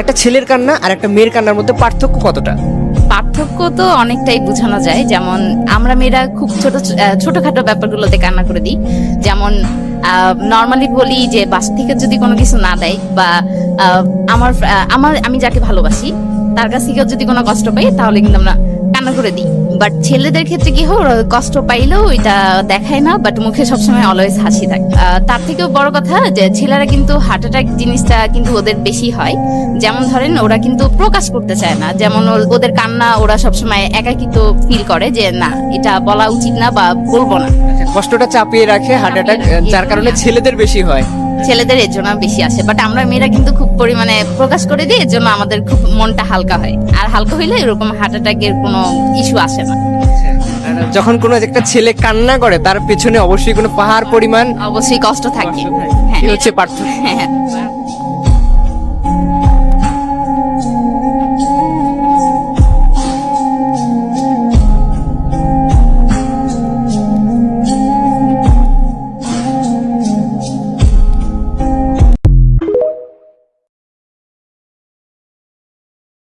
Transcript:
একটা ছেলের কান্না আর একটা মেয়ের কান্নার মধ্যে পার্থক্য কতটা? পার্থক্য তো অনেকটাই বোঝানো যায়। যেমন আমরা মেয়েরা খুব ছোটখাটো ব্যাপারগুলোতে কান্না করে দিই। যেমন নর্মালি বলি যে বাসা থেকে যদি কোনো কিছু না দেয় বা আমি যাকে ভালোবাসি তার কাছ থেকে যদি কোনো কষ্ট পাই তাহলে কিন্তু আমরা কান্না করে দিই। বাট ছেলেদের ক্ষেত্রে কি হয়, ওরা কষ্ট পাইলেও এটা দেখায় না, বাট মুখে সবসময় অলওয়েজ হাসি থাকে। তার থেকেও বড় কথা যে ছেলেরা কিন্তু হার্ট অ্যাটাক জিনিসটা কিন্তু ওদের বেশি হয়। যেমন ধরেন ওরা কিন্তু প্রকাশ করতে চায় না, যেমন ওদের কান্না ওরা সবসময় একাকিত্ব ফিল করে যে না এটা বলা উচিত না বা বলবো না, কষ্টটা চাপিয়ে রাখে হার্ট অ্যাটাক, যার কারণে ছেলেদের বেশি হয়। ছেলেদের এর জন্য বেশি আসে। বাট আমরা মেয়েরা কিন্তু খুব পরিমাণে প্রকাশ করে দিই, এর জন্য আমাদের খুব মনটা হালকা হয়। আর হালকা হইলে এরকম হার্ট অ্যাটাকের কোনো ইস্যু আসে না। যখন কোনো একটা ছেলে কান্না করে তার পেছনে অবশ্যই কোনো পাহাড় পরিমাণ অবশ্যই কষ্ট থাকে। কি হচ্ছে পার্থক্য? হ্যাঁ।